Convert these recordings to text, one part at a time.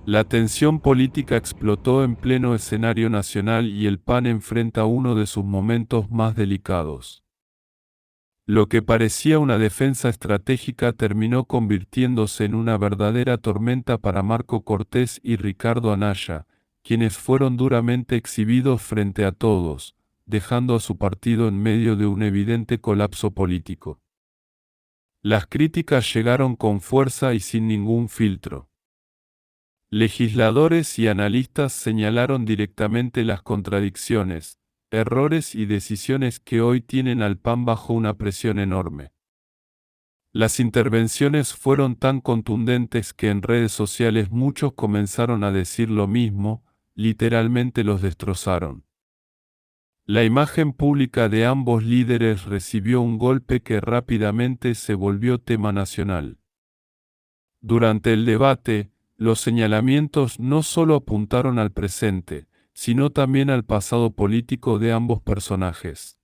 La tensión política explotó en pleno escenario nacional y el PAN enfrenta uno de sus momentos más delicados. Lo que parecía una defensa estratégica terminó convirtiéndose en una verdadera tormenta para Marco Cortés y Ricardo Anaya, quienes fueron duramente exhibidos frente a todos, dejando a su partido en medio de un evidente colapso político. Las críticas llegaron con fuerza y sin ningún filtro. Legisladores y analistas señalaron directamente las contradicciones, errores y decisiones que hoy tienen al PAN bajo una presión enorme. Las intervenciones fueron tan contundentes que en redes sociales muchos comenzaron a decir lo mismo, literalmente los destrozaron. La imagen pública de ambos líderes recibió un golpe que rápidamente se volvió tema nacional. Durante el debate, los señalamientos no solo apuntaron al presente, sino también al pasado político de ambos personajes.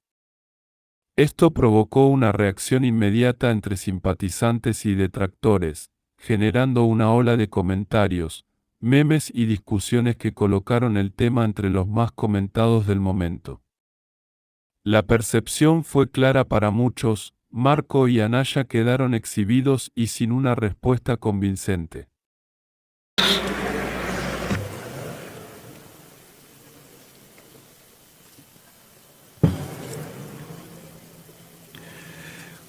Esto provocó una reacción inmediata entre simpatizantes y detractores, generando una ola de comentarios, memes y discusiones que colocaron el tema entre los más comentados del momento. La percepción fue clara para muchos: Marco y Anaya quedaron exhibidos y sin una respuesta convincente.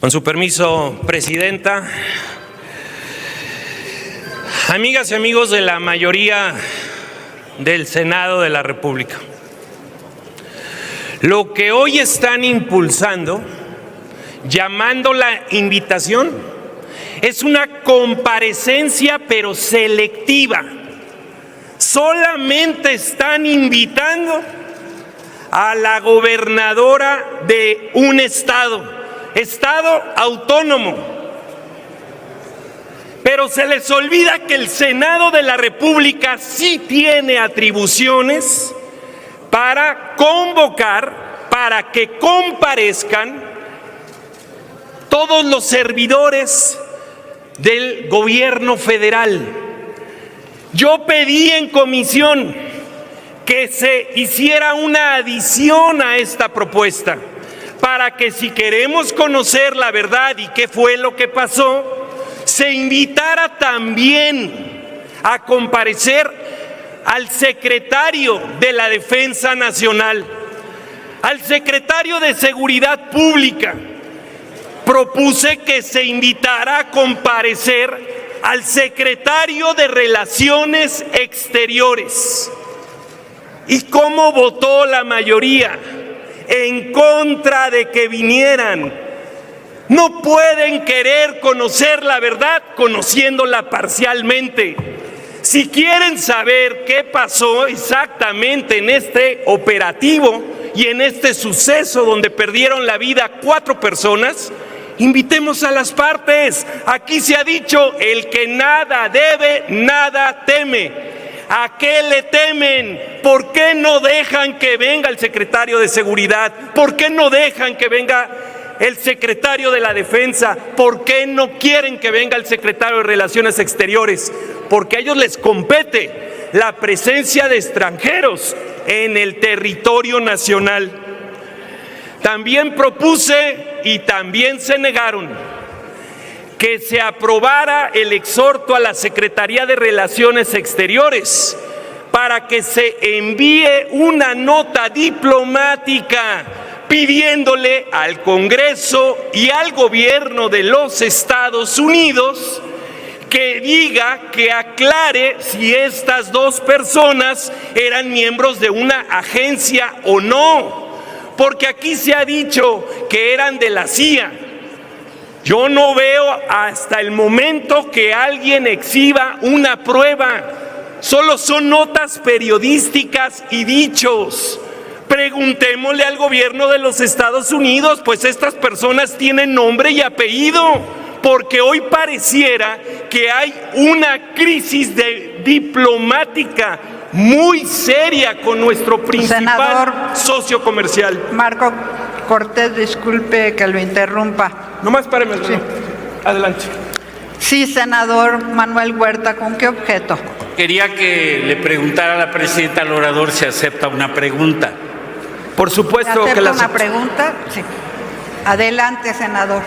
Con su permiso, Presidenta, amigas y amigos de la mayoría del Senado de la República, lo que hoy están impulsando, llamando la invitación, es una comparecencia pero selectiva. Solamente están invitando a la gobernadora de un estado autónomo. Pero se les olvida que el Senado de la República sí tiene atribuciones para convocar, para que comparezcan todos los servidores del gobierno federal. Yo pedí en comisión que se hiciera una adición a esta propuesta, para que, si queremos conocer la verdad y qué fue lo que pasó, se invitara también a comparecer al secretario de la Defensa Nacional, al secretario de Seguridad Pública. Propuse que se invitara a comparecer al secretario de Relaciones Exteriores. ¿Y cómo votó la mayoría? En contra de que vinieran. No pueden querer conocer la verdad conociéndola parcialmente. Si quieren saber qué pasó exactamente en este operativo y en este suceso donde perdieron la vida 4 personas, invitemos a las partes. Aquí se ha dicho: el que nada debe, nada teme. ¿A qué le temen? ¿Por qué no dejan que venga el secretario de Seguridad? ¿Por qué no dejan que venga el secretario de la Defensa? ¿Por qué no quieren que venga el secretario de Relaciones Exteriores? Porque a ellos les compete la presencia de extranjeros en el territorio nacional. También propuse, y también se negaron, que se aprobara el exhorto a la Secretaría de Relaciones Exteriores para que se envíe una nota diplomática pidiéndole al Congreso y al gobierno de los Estados Unidos que diga, que aclare si estas 2 personas eran miembros de una agencia o no, porque aquí se ha dicho que eran de la CIA. Yo no veo hasta el momento que alguien exhiba una prueba. Solo son notas periodísticas y dichos. Preguntémosle al gobierno de los Estados Unidos, pues estas personas tienen nombre y apellido, porque hoy pareciera que hay una crisis diplomática muy seria con nuestro principal socio comercial. Marco Cortés, disculpe que lo interrumpa. Nomás páreme. Sí. Adelante. Sí, senador Manuel Huerta, ¿con qué objeto? Quería que le preguntara a la presidenta al orador si acepta una pregunta. Por supuesto que ¿Acepta una pregunta? Sí. Adelante, senador.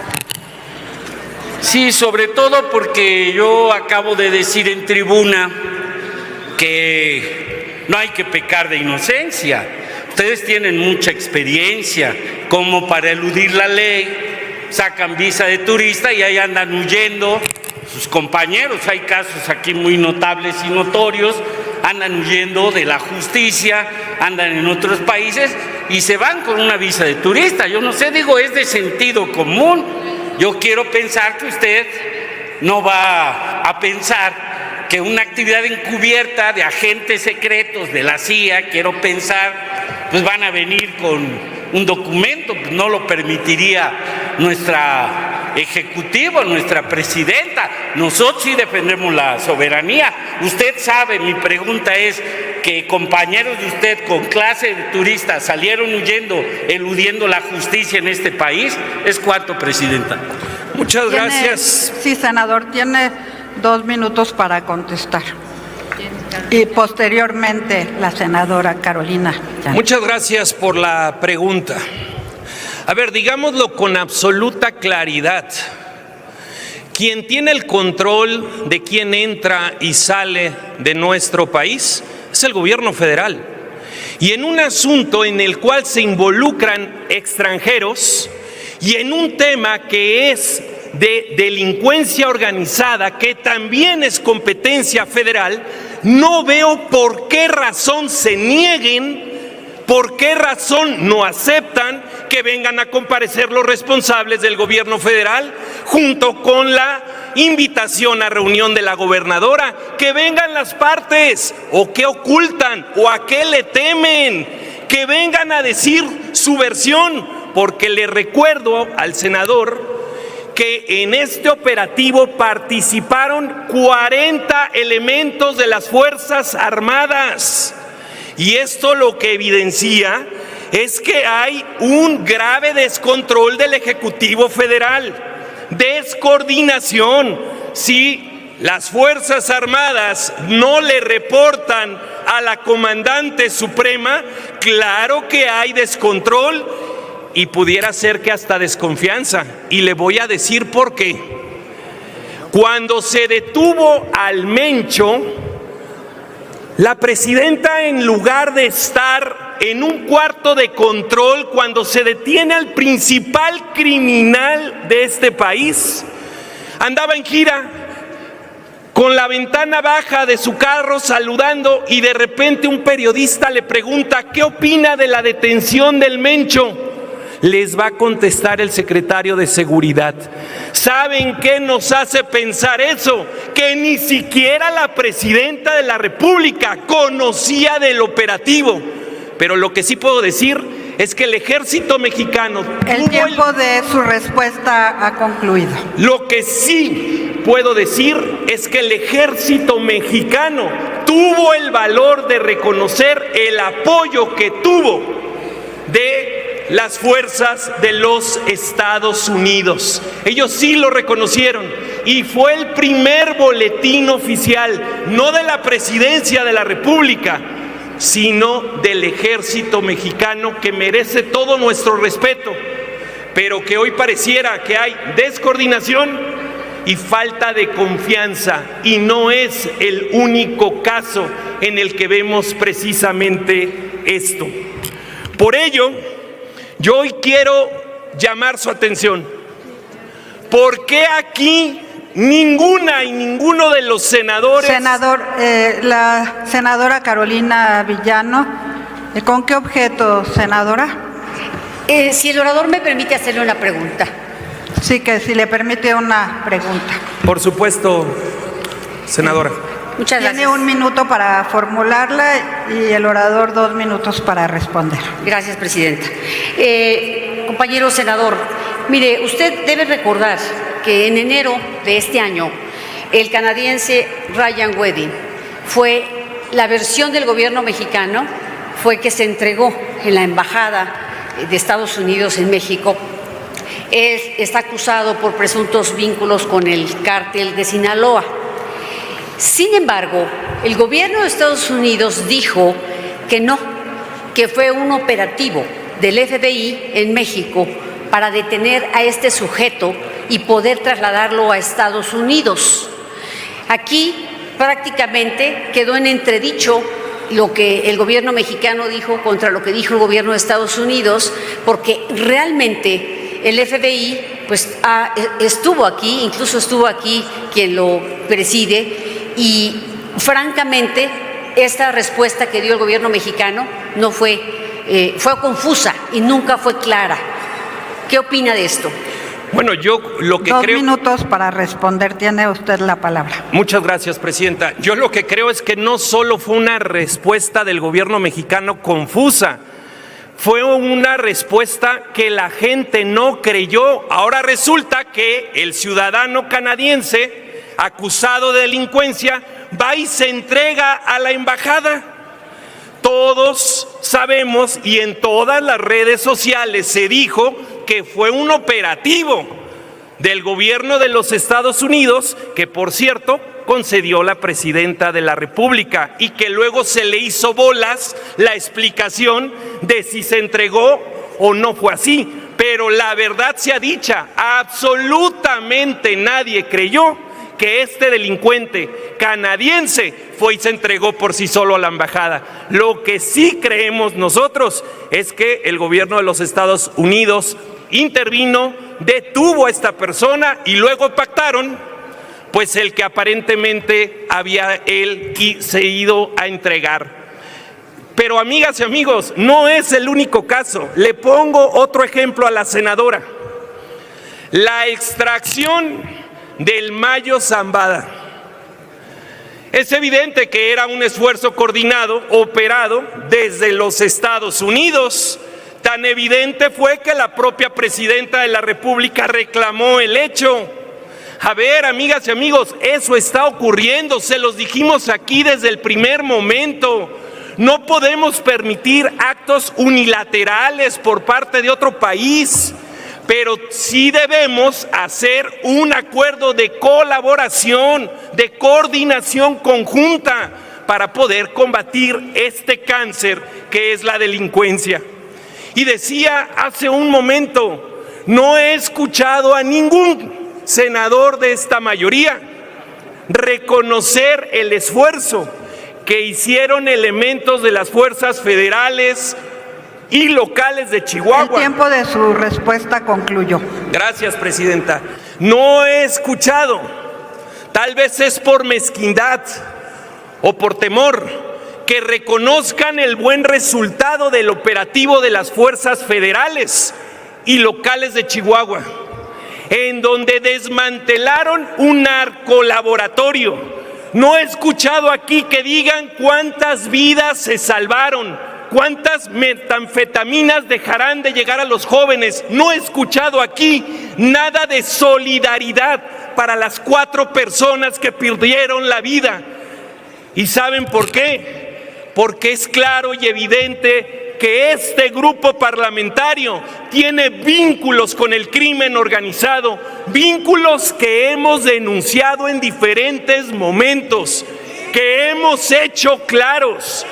Sí, sobre todo porque yo acabo de decir en tribuna que no hay que pecar de inocencia. Ustedes tienen mucha experiencia como para eludir la ley, sacan visa de turista y ahí andan huyendo sus compañeros. Hay casos aquí muy notables y notorios, andan huyendo de la justicia, andan en otros países y se van con una visa de turista. Yo no sé, digo, es de sentido común. Yo quiero pensar que usted no va a pensar que una actividad encubierta de agentes secretos de la CIA, quiero pensar, pues van a venir con un documento, pues no lo permitiría nuestra ejecutiva, nuestra presidenta. Nosotros sí defendemos la soberanía. Usted sabe, mi pregunta es que compañeros de usted con clase de turistas salieron huyendo, eludiendo la justicia en este país. ¿Es cuánto, presidenta? Muchas gracias. Sí, senador, tiene 2 minutos para contestar. Y posteriormente la senadora Carolina. Muchas gracias por la pregunta. A ver, digámoslo con absoluta claridad. Quien tiene el control de quién entra y sale de nuestro país es el gobierno federal. Y en un asunto en el cual se involucran extranjeros y en un tema que es de delincuencia organizada, que también es competencia federal, no veo por qué razón se nieguen, por qué razón no aceptan que vengan a comparecer los responsables del gobierno federal junto con la invitación a reunión de la gobernadora. Que vengan las partes, o qué ocultan, o a qué le temen, que vengan a decir su versión, porque le recuerdo al senador que en este operativo participaron 40 elementos de las Fuerzas Armadas. Y esto lo que evidencia es que hay un grave descontrol del Ejecutivo Federal, descoordinación. Si las Fuerzas Armadas no le reportan a la comandante suprema, claro que hay descontrol. Y pudiera ser que hasta desconfianza. Y le voy a decir por qué. Cuando se detuvo al Mencho, la presidenta, en lugar de estar en un cuarto de control cuando se detiene al principal criminal de este país, andaba en gira con la ventana baja de su carro saludando, y de repente un periodista le pregunta: ¿qué opina de la detención del Mencho? Les va a contestar el secretario de Seguridad. ¿Saben qué nos hace pensar eso? Que ni siquiera la presidenta de la República conocía del operativo. Pero lo que sí puedo decir es que el ejército mexicano... El tiempo de su respuesta ha concluido. Lo que sí puedo decir es que el ejército mexicano tuvo el valor de reconocer el apoyo que tuvo de las fuerzas de los Estados Unidos. Ellos sí lo reconocieron, y fue el primer boletín oficial, no de la presidencia de la República, sino del ejército mexicano, que merece todo nuestro respeto, pero que hoy pareciera que hay descoordinación y falta de confianza, y no es el único caso en el que vemos precisamente esto. Por ello, yo hoy quiero llamar su atención. ¿Por qué aquí ninguna y ninguno de los senadores... Senador, la senadora Carolina Villano, ¿con qué objeto, senadora? Si el orador me permite hacerle una pregunta. Sí, que si le permite una pregunta. Por supuesto, senadora. Muchas gracias. Tiene 1 minuto para formularla y el orador 2 minutos para responder. Gracias, presidenta. Compañero senador, mire, usted debe recordar que en enero de este año el canadiense Ryan Wedding fue la versión del gobierno mexicano, fue que se entregó en la embajada de Estados Unidos en México Él está acusado por presuntos vínculos con el cártel de Sinaloa. Sin embargo, el gobierno de Estados Unidos dijo que no, que fue un operativo del FBI en México para detener a este sujeto y poder trasladarlo a Estados Unidos. Aquí prácticamente quedó en entredicho lo que el gobierno mexicano dijo contra lo que dijo el gobierno de Estados Unidos, porque realmente el FBI pues estuvo aquí, incluso estuvo aquí quien lo preside, y francamente esta respuesta que dio el gobierno mexicano no fue confusa y nunca fue clara. ¿Qué opina de esto? Bueno, yo lo que creo... 2 minutos para responder, tiene usted la palabra. Muchas gracias, Presidenta. Yo lo que creo es que no solo fue una respuesta del gobierno mexicano confusa, fue una respuesta que la gente no creyó. Ahora resulta que el ciudadano canadiense, acusado de delincuencia, va y se entrega a la embajada. Todos sabemos y en todas las redes sociales se dijo que fue un operativo del gobierno de los Estados Unidos, que por cierto concedió la presidenta de la República, y que luego se le hizo bolas la explicación de si se entregó o no fue así. Pero la verdad sea dicha, absolutamente nadie creyó que este delincuente canadiense fue y se entregó por sí solo a la embajada. Lo que sí creemos nosotros es que el gobierno de los Estados Unidos intervino, detuvo a esta persona y luego pactaron, pues el que aparentemente había él se ido a entregar. Pero amigas y amigos, no es el único caso. Le pongo otro ejemplo a la senadora. La extracción del Mayo Zambada. Es evidente que era un esfuerzo coordinado, operado desde los Estados Unidos. Tan evidente fue que la propia presidenta de la República reclamó el hecho. A ver, amigas y amigos, eso está ocurriendo, se los dijimos aquí desde el primer momento. No podemos permitir actos unilaterales por parte de otro país, pero sí debemos hacer un acuerdo de colaboración, de coordinación conjunta para poder combatir este cáncer que es la delincuencia. Y decía hace un momento, no he escuchado a ningún senador de esta mayoría reconocer el esfuerzo que hicieron elementos de las fuerzas federales y locales de Chihuahua. El tiempo de su respuesta concluyó. Gracias, Presidenta. No he escuchado, tal vez es por mezquindad o por temor, que reconozcan el buen resultado del operativo de las fuerzas federales y locales de Chihuahua, en donde desmantelaron un narcolaboratorio. No he escuchado aquí que digan cuántas vidas se salvaron, cuántas metanfetaminas dejarán de llegar a los jóvenes. No he escuchado aquí nada de solidaridad para las 4 personas que perdieron la vida. ¿Y saben por qué? Porque es claro y evidente que este grupo parlamentario tiene vínculos con el crimen organizado, vínculos que hemos denunciado en diferentes momentos, que hemos hecho claros.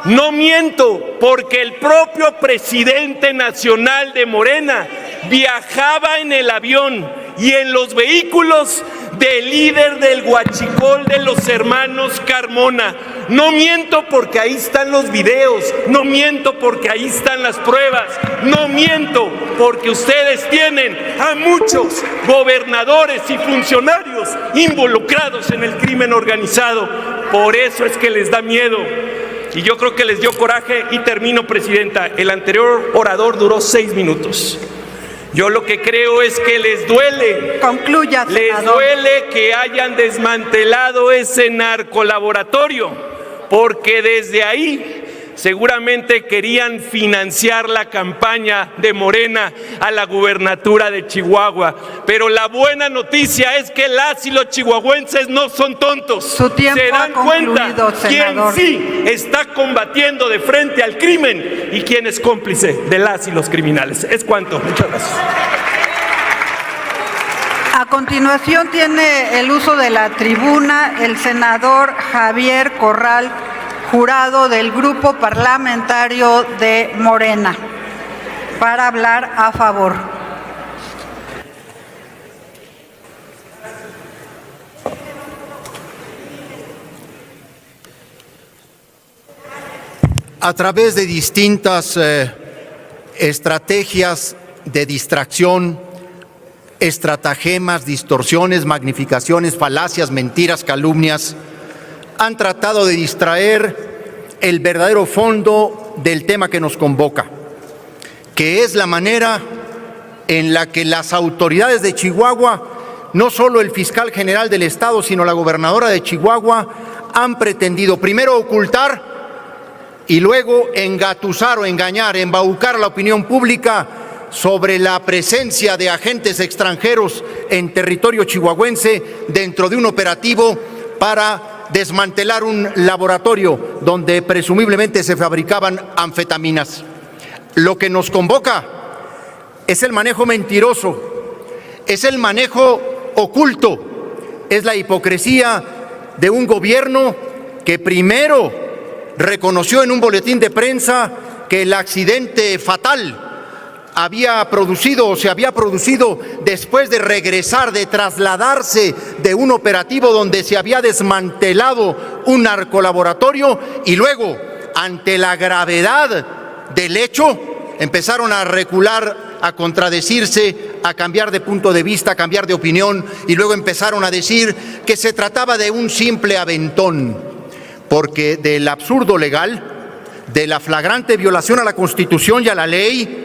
No miento, porque el propio presidente nacional de Morena viajaba en el avión y en los vehículos del líder del huachicol de los hermanos Carmona. No miento porque ahí están los videos, no miento porque ahí están las pruebas, no miento porque ustedes tienen a muchos gobernadores y funcionarios involucrados en el crimen organizado. Por eso es que les da miedo. Y yo creo que les dio coraje, y termino, Presidenta. El anterior orador duró 6 minutos. Yo lo que creo es que les duele. Concluya, senador. Les duele que hayan desmantelado ese narcolaboratorio, porque desde ahí seguramente querían financiar la campaña de Morena a la gubernatura de Chihuahua. Pero la buena noticia es que las y los chihuahuenses no son tontos. Su tiempo se dan ha concluido, cuenta senador. quién sí está combatiendo de frente al crimen y quién es cómplice de las y los criminales. Es cuanto. Muchas gracias. A continuación tiene el uso de la tribuna el senador Javier Corral Jurado del Grupo Parlamentario de Morena para hablar a favor. A través de distintas estrategias de distracción, estratagemas, distorsiones, magnificaciones, falacias, mentiras, calumnias, han tratado de distraer el verdadero fondo del tema que nos convoca, que es la manera en la que las autoridades de Chihuahua, no solo el fiscal general del Estado, sino la gobernadora de Chihuahua, han pretendido primero ocultar y luego engatusar o engañar, embaucar a la opinión pública sobre la presencia de agentes extranjeros en territorio chihuahuense dentro de un operativo para desmantelar un laboratorio donde presumiblemente se fabricaban anfetaminas. Lo que nos convoca es el manejo mentiroso, es el manejo oculto, es la hipocresía de un gobierno que primero reconoció en un boletín de prensa que el accidente fatal se había producido después de regresar, de trasladarse de un operativo donde se había desmantelado un narcolaboratorio, y luego, ante la gravedad del hecho, empezaron a recular, a contradecirse, a cambiar de punto de vista, a cambiar de opinión, y luego empezaron a decir que se trataba de un simple aventón, porque del absurdo legal, de la flagrante violación a la Constitución y a la ley,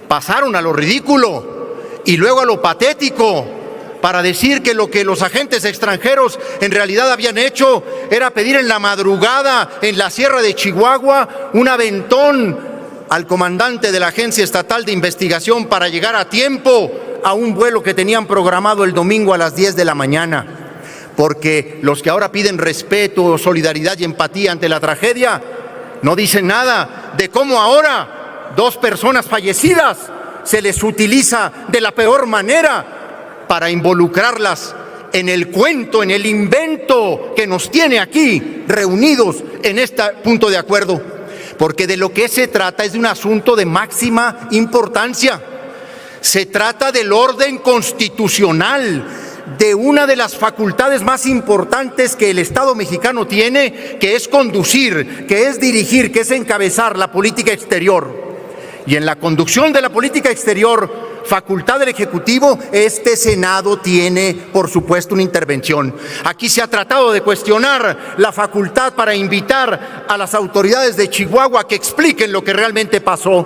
pasaron a lo ridículo y luego a lo patético para decir que lo que los agentes extranjeros en realidad habían hecho era pedir en la madrugada en la Sierra de Chihuahua un aventón al comandante de la Agencia Estatal de Investigación para llegar a tiempo a un vuelo que tenían programado el domingo a las 10 de la mañana. Porque los que ahora piden respeto, solidaridad y empatía ante la tragedia no dicen nada de cómo ahora 2 personas fallecidas se les utiliza de la peor manera para involucrarlas en el cuento, en el invento que nos tiene aquí reunidos en este punto de acuerdo. Porque de lo que se trata es de un asunto de máxima importancia. Se trata del orden constitucional, de una de las facultades más importantes que el Estado mexicano tiene, que es conducir, que es dirigir, que es encabezar la política exterior. Y en la conducción de la política exterior, facultad del Ejecutivo, este Senado tiene, por supuesto, una intervención. Aquí se ha tratado de cuestionar la facultad para invitar a las autoridades de Chihuahua que expliquen lo que realmente pasó.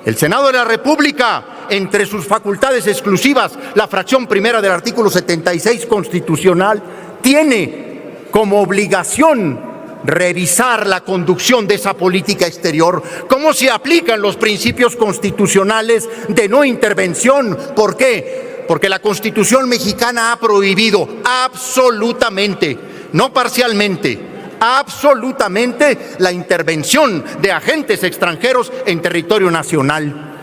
El Senado de la República, entre sus facultades exclusivas, la fracción primera del artículo 76 constitucional, tiene como obligación revisar la conducción de esa política exterior, cómo se aplican los principios constitucionales de no intervención. ¿Por qué? Porque la Constitución mexicana ha prohibido absolutamente, no parcialmente, absolutamente la intervención de agentes extranjeros en territorio nacional.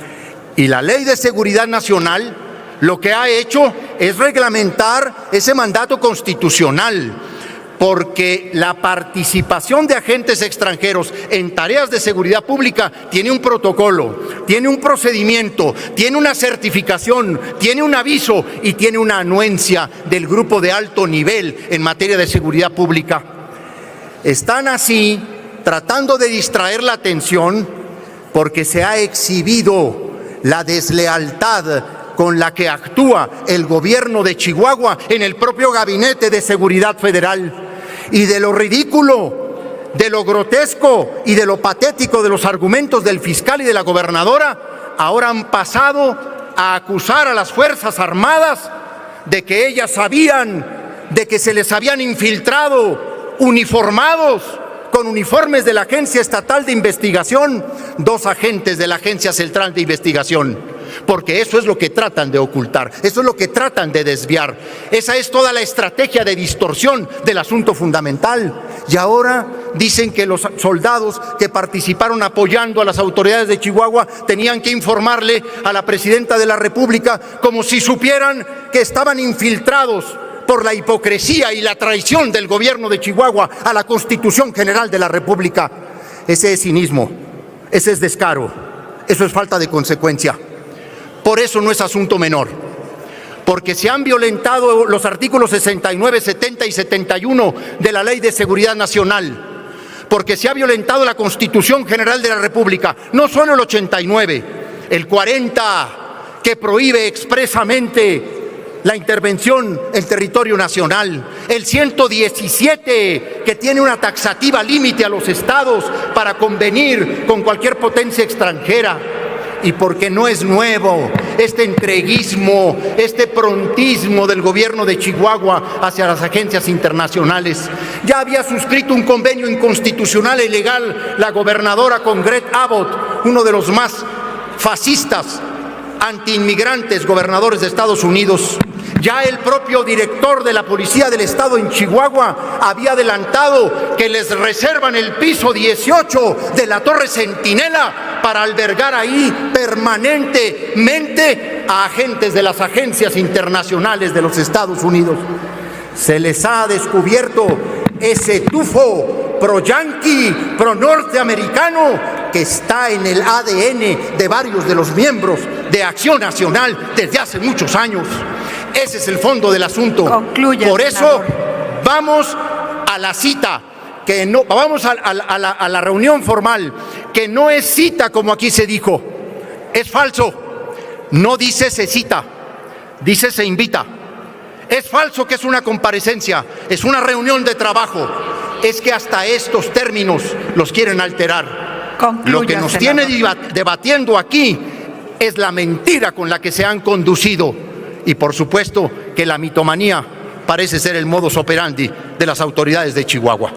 Y la Ley de Seguridad Nacional lo que ha hecho es reglamentar ese mandato constitucional, porque la participación de agentes extranjeros en tareas de seguridad pública tiene un protocolo, tiene un procedimiento, tiene una certificación, tiene un aviso y tiene una anuencia del grupo de alto nivel en materia de seguridad pública. Están así tratando de distraer la atención porque se ha exhibido la deslealtad con la que actúa el gobierno de Chihuahua en el propio Gabinete de Seguridad Federal, y de lo ridículo, de lo grotesco y de lo patético de los argumentos del fiscal y de la gobernadora, ahora han pasado a acusar a las Fuerzas Armadas de que ellas sabían de que se les habían infiltrado uniformados con uniformes de la Agencia Estatal de Investigación, 2 agentes de la Agencia Central de Investigación, porque eso es lo que tratan de ocultar, eso es lo que tratan de desviar. Esa es toda la estrategia de distorsión del asunto fundamental. Y ahora dicen que los soldados que participaron apoyando a las autoridades de Chihuahua tenían que informarle a la presidenta de la República como si supieran que estaban infiltrados por la hipocresía y la traición del gobierno de Chihuahua a la Constitución General de la República. Ese es cinismo, ese es descaro, eso es falta de consecuencia. Por eso no es asunto menor, porque se han violentado los artículos 69, 70 y 71 de la Ley de Seguridad Nacional, porque se ha violentado la Constitución General de la República, no solo el 89, el 40, que prohíbe expresamente la intervención en territorio nacional, el 117, que tiene una taxativa límite a los estados para convenir con cualquier potencia extranjera, y porque no es nuevo este entreguismo, este prontismo del gobierno de Chihuahua hacia las agencias internacionales. Ya había suscrito un convenio inconstitucional e ilegal la gobernadora con Greg Abbott, uno de los más fascistas, antiinmigrantes gobernadores de Estados Unidos. Ya el propio director de la Policía del Estado en Chihuahua había adelantado que les reservan el piso 18 de la Torre Centinela para albergar ahí permanentemente a agentes de las agencias internacionales de los Estados Unidos. Se les ha descubierto ese tufo pro-yanqui, pro-norteamericano que está en el ADN de varios de los miembros de Acción Nacional desde hace muchos años. Ese es el fondo del asunto. Concluya, por eso, senador. vamos a la cita, que no, vamos a la reunión formal, que no es cita como aquí se dijo. Es falso. No dice se cita, dice se invita. Es falso que es una comparecencia, es una reunión de trabajo. Es que hasta estos términos los quieren alterar. Concluya, Lo que nos senador. tiene debatiendo aquí es la mentira con la que se han conducido. Y por supuesto que la mitomanía parece ser el modus operandi de las autoridades de Chihuahua.